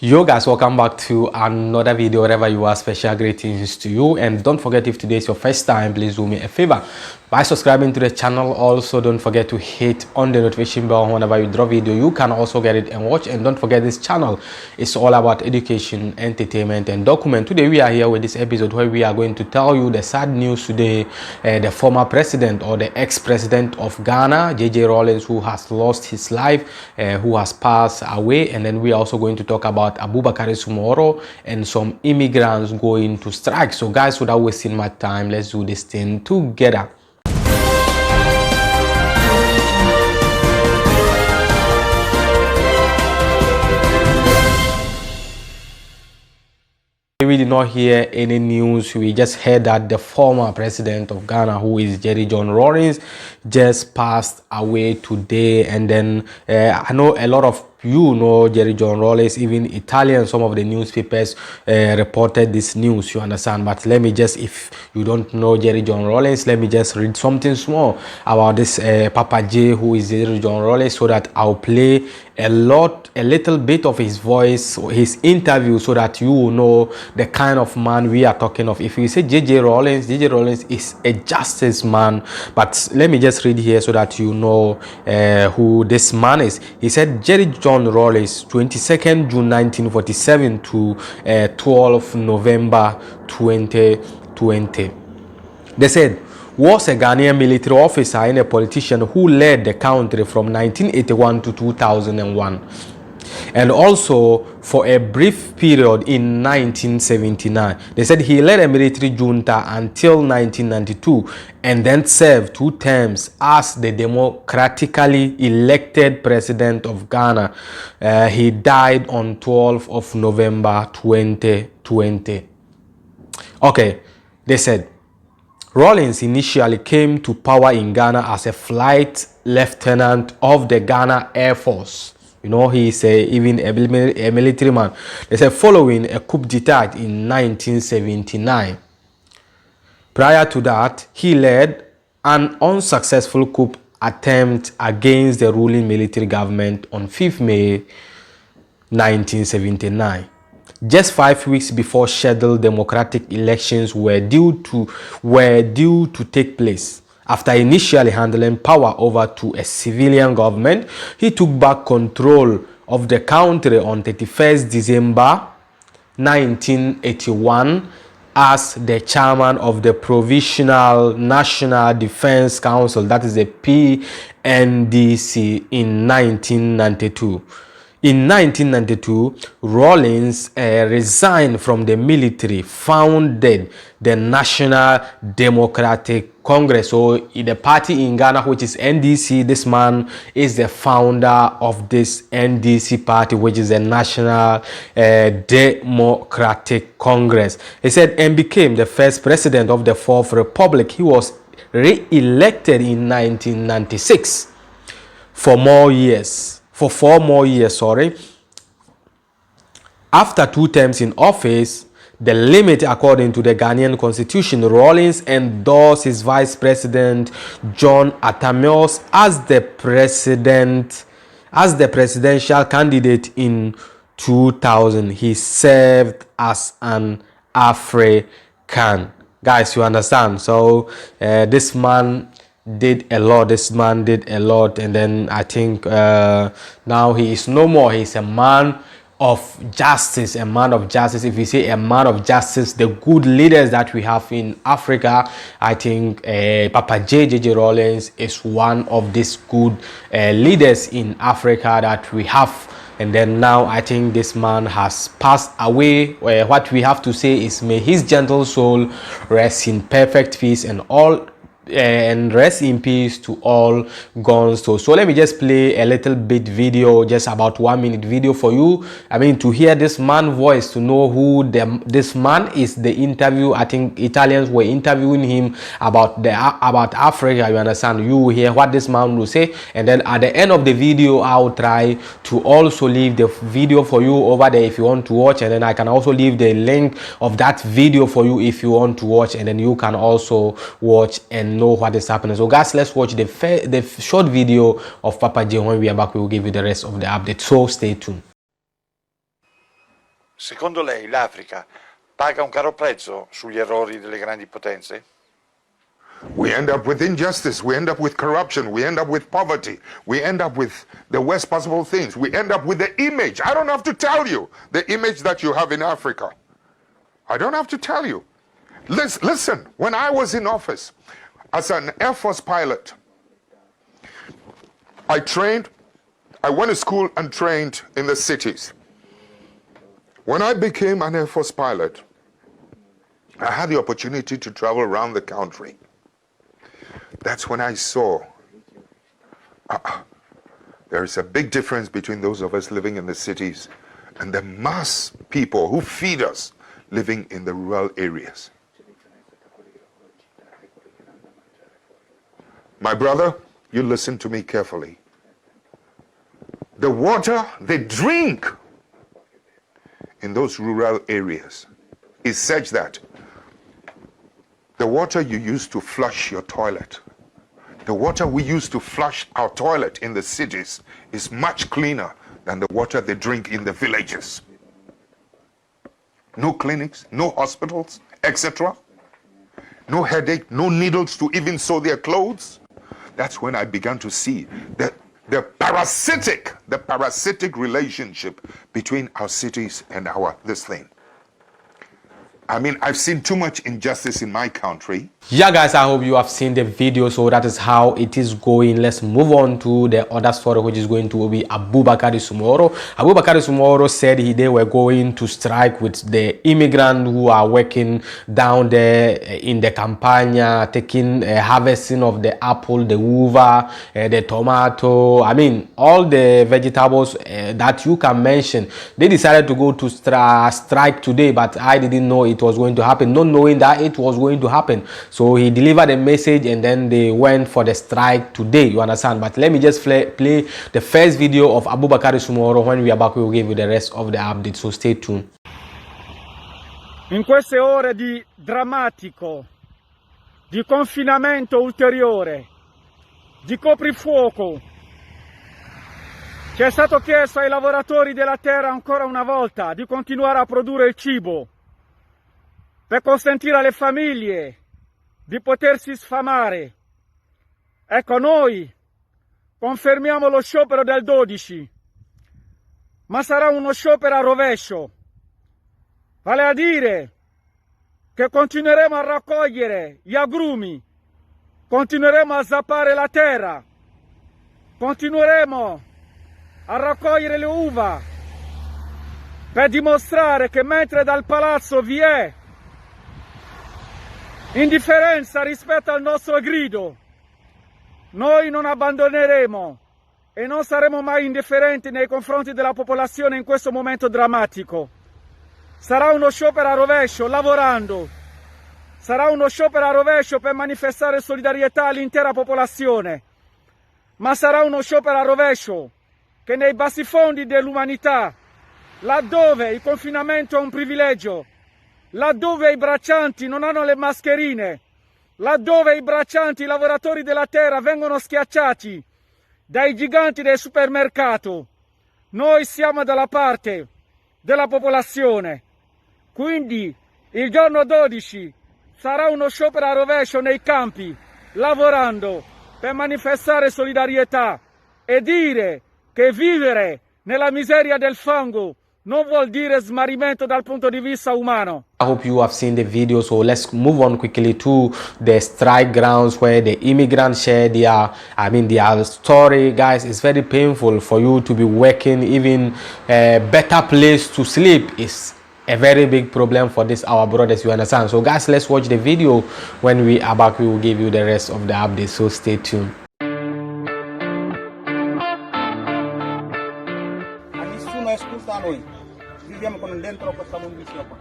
Yo guys, welcome back to another video. Wherever you are, special greetings to you, and don't forget, if today is your first time, please do me a favor by subscribing to the channel. Also, don't forget to hit on the notification bell whenever you drop video. You can also get it and watch. And don't forget, this channel is all about education, entertainment, and document. Today we are here with this episode where we are going to tell you the sad news today. The former president, or the ex-president of Ghana, Rawlings, who has lost his life, who has passed away. And then we are also going to talk about Abubakar Soumahoro and some immigrants going to strike. So guys, without wasting my time, let's do this thing together. We did not hear any news. We just heard that the former president of Ghana, who is Rawlings, just passed away today. And then I know a lot of you know Rawlings, even Italian, some of the newspapers reported this news, you understand. But let me just, if you don't know Rawlings, let me just read something small about this Papa J, who is Rawlings, so that I'll play a little bit of his voice, his interview, so that you will know the kind of man we are talking of. If you say Rawlings is a justice man. But let me just read here so that you know who this man is. He said, Rawlings, 22nd June 1947 to 12 November 2020. They said, was a Ghanaian military officer and a politician who led the country from 1981 to 2001, and also for a brief period in 1979. They said he led a military junta until 1992 and then served 2 terms as the democratically elected president of Ghana. He died on 12th of November 2020. Okay, they said, Rawlings initially came to power in Ghana as a flight lieutenant of the Ghana Air Force. You know, he is even a military man. They said following a coup d'etat in 1979. Prior to that, he led an unsuccessful coup attempt against the ruling military government on 5th May 1979. Just 5 weeks before scheduled democratic elections were due to take place. After initially handing power over to a civilian government, he took back control of the country on 31st December 1981 as the chairman of the Provisional National Defense Council, that is the PNDC, in 1992. In 1992, Rawlings resigned from the military, founded the National Democratic Congress. So the party in Ghana, which is NDC, this man is the founder of this NDC party, which is the National Democratic Congress. He said, and became the first president of the Fourth Republic. He was re-elected in 1996 for 4 more years. After 2 terms in office, the limit according to the Ghanaian constitution, Rawlings endorsed his vice president John Atamios as the presidential candidate in 2000. He served as an African. Guys, you understand? So this man did a lot. And then I think now he is no more. He's a man of justice. If you say a man of justice, the good leaders that we have in Africa, I think Papa J Rawlings is one of these good leaders in Africa that we have. And then now I think this man has passed away. What we have to say is, may his gentle soul rest in perfect peace, and rest in peace to all gone souls. So let me just play a little bit video, just about 1 minute video for you. I mean, to hear this man's voice, to know who this man is. The interview, I think Italians were interviewing him about Africa, you understand. You will hear what this man will say, and then at the end of the video I'll try to also leave the video for you over there if you want to watch, and then I can also leave the link of that video for you if you want to watch, and then you can also watch and know what is happening. So guys, let's watch the short video of Papa J. When we are back, we will give you the rest of the update, so stay tuned. Secondo lei l'Africa paga un caro prezzo sugli errori delle grandi potenze? We end up with injustice, we end up with corruption, we end up with poverty, we end up with the worst possible things, we end up with the image. I don't have to tell you the image that you have in Africa. I don't have to tell you. Listen, when I was in office as an Air Force pilot, I went to school and trained in the cities. When I became an Air Force pilot, I had the opportunity to travel around the country. That's when I saw there is a big difference between those of us living in the cities and the mass people who feed us living in the rural areas. My brother, you listen to me carefully. The water they drink in those rural areas is such that the water you use to flush your toilet, the water we use to flush our toilet in the cities is much cleaner than the water they drink in the villages. No clinics, no hospitals, etc. No headache, no needles to even sew their clothes. That's when I began to see the parasitic relationship between our cities and this thing. I mean, I've seen too much injustice in my country. Yeah guys, I hope you have seen the video. So that is how it is going. Let's move on to the other story, which is going to be Abubakar Soumahoro. Abubakar Soumahoro said they were going to strike with the immigrants who are working down there in the Campania, taking harvesting of the apple, the uva, the tomato, I mean all the vegetables that you can mention. They decided to go to strike today, but I didn't know it was going to happen, not knowing that it was going to happen. So he delivered a message and then they went for the strike today, you understand. But let me just play the first video of Abubakar Soumahoro. When we are back, we will give you the rest of the update, so stay tuned. In queste ore di drammatico, di confinamento ulteriore, di coprifuoco, ci è stato chiesto ai lavoratori della terra ancora una volta di continuare a produrre il cibo per consentire alle famiglie di potersi sfamare. Ecco, noi confermiamo lo sciopero del 12, ma sarà uno sciopero a rovescio, vale a dire che continueremo a raccogliere gli agrumi, continueremo a zappare la terra, continueremo a raccogliere le uva per dimostrare che mentre dal palazzo vi è indifferenza rispetto al nostro grido, noi non abbandoneremo e non saremo mai indifferenti nei confronti della popolazione in questo momento drammatico. Sarà uno sciopero a rovescio, lavorando. Sarà uno sciopero a rovescio per manifestare solidarietà all'intera popolazione. Ma sarà uno sciopero a rovescio che nei bassifondi dell'umanità, laddove il confinamento è un privilegio, laddove i braccianti non hanno le mascherine, laddove i braccianti, i lavoratori della terra vengono schiacciati dai giganti del supermercato, noi siamo dalla parte della popolazione. Quindi il giorno 12 sarà uno sciopero a rovescio nei campi, lavorando per manifestare solidarietà e dire che vivere nella miseria del fango non vuol dire smarrimento dal punto di vista umano. I hope you have seen the video, so let's move on quickly to the strike grounds where the immigrants share their story. Guys, it's very painful for you to be working. Even a better place to sleep is a very big problem for our brothers, you understand. So guys, let's watch the video. When we are back, we will give you the rest of the update, so stay tuned. Nessuno esclusa noi, viviamo con dentro questa condizione qua.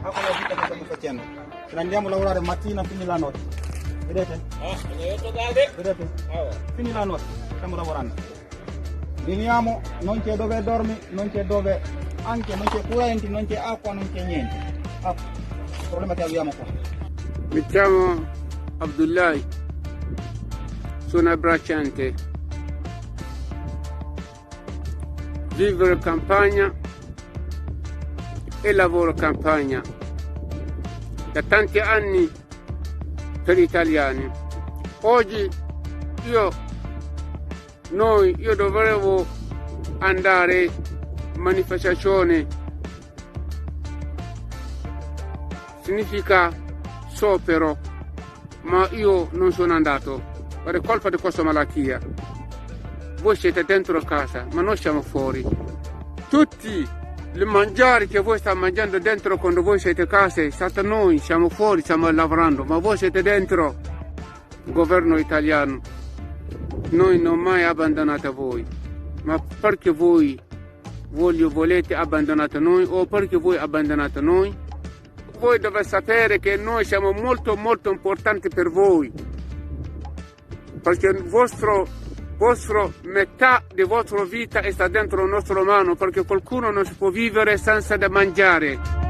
Ecco la vita che stiamo facendo. Se andiamo a lavorare mattina fino alla notte. Vedete? Vedete? Fino alla notte stiamo lavorando. Veniamo, non c'è dove dormire, non c'è dove, anche non c'è corrente, non c'è acqua, non c'è niente. Il problema che abbiamo qua. Mi chiamo Abdullahi, sono abbracciante. Vivo in campagna, e lavoro campagna da tanti anni per gli italiani. Oggi io dovevo andare in manifestazione, significa sciopero, ma io non sono andato per colpa di questa malattia. Voi siete dentro casa, ma noi siamo fuori. Tutti il mangiare che voi state mangiando dentro quando voi siete a casa, state noi, siamo fuori, stiamo lavorando, ma voi siete dentro. Governo italiano, noi non mai abbandonato voi, ma perché voi volete abbandonare noi o perché voi abbandonate noi? Voi dovete sapere che noi siamo molto molto importanti per voi, perché il vostro metà di vostra vita sta dentro la nostra mano, perché qualcuno non si può vivere senza da mangiare.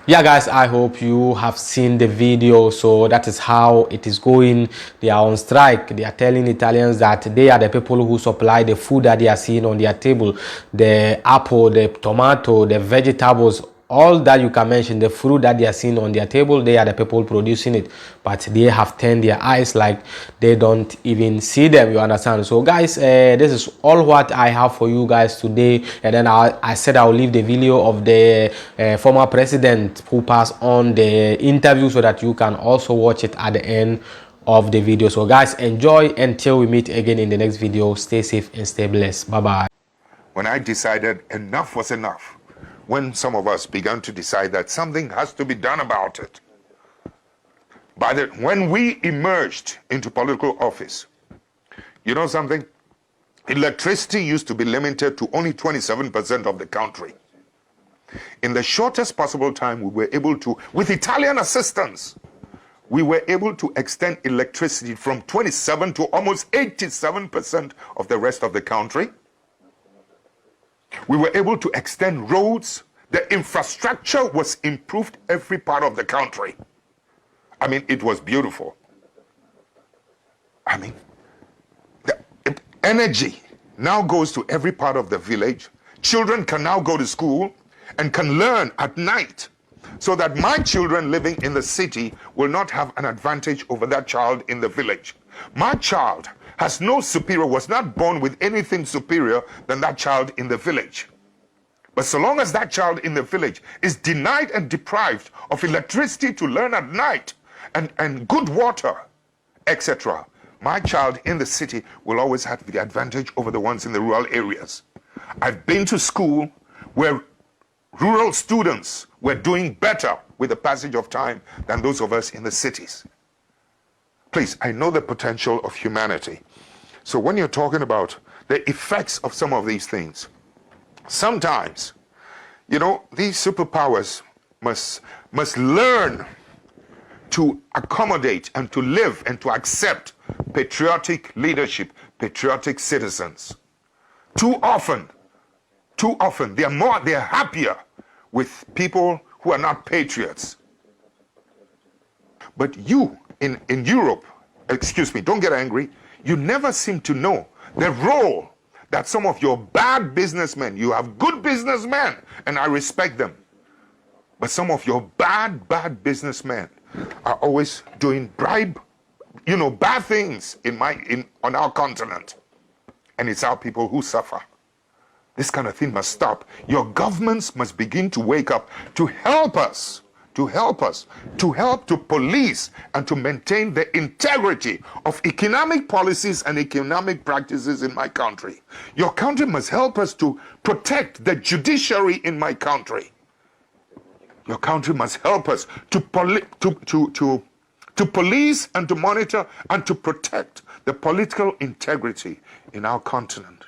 Yeah guys, I hope you have seen the video. So that is how it is going. They are on strike. They are telling Italians that they are the people who supply the food that they are seeing on their table, the apple, the tomato, the vegetables, all that you can mention, the fruit that they are seeing on their table. They are the people producing it, but they have turned their eyes like they don't even see them, you understand? So guys, this is all what I have for you guys today. And then I said I'll leave the video of the former president who passed on the interview so that you can also watch it at the end of the video. So guys, enjoy until we meet again in the next video. Stay safe and stay blessed. Bye bye. When I decided enough was enough, when some of us began to decide that something has to be done about it. When we emerged into political office, you know something? Electricity used to be limited to only 27% of the country. In the shortest possible time, we were able to, with Italian assistance, we were able to extend electricity from 27 to almost 87% of the rest of the country. We were able to extend roads. The infrastructure was improved every part of the country. I mean, it was beautiful. I mean, the energy now goes to every part of the village. Children can now go to school and can learn at night, so that my children living in the city will not have an advantage over that child in the village. My child has no superior, was not born with anything superior than that child in the village. But so long as that child in the village is denied and deprived of electricity to learn at night and good water, etc., my child in the city will always have the advantage over the ones in the rural areas. I've been to school where rural students were doing better with the passage of time than those of us in the cities. Please, I know the potential of humanity. So when you're talking about the effects of some of these things, sometimes, you know, these superpowers must learn to accommodate and to live and to accept patriotic leadership, patriotic citizens. Too often, they're happier with people who are not patriots. But you, in Europe, excuse me, don't get angry, you never seem to know the role that some of your bad businessmen, you have good businessmen, and I respect them, but some of your bad businessmen are always doing bad things on our continent. And it's our people who suffer. This kind of thing must stop. Your governments must begin to wake up to help us, to help to police and to maintain the integrity of economic policies and economic practices in my country. Your country must help us to protect the judiciary in my country. Your country must help us to police and to monitor and to protect the political integrity in our continent.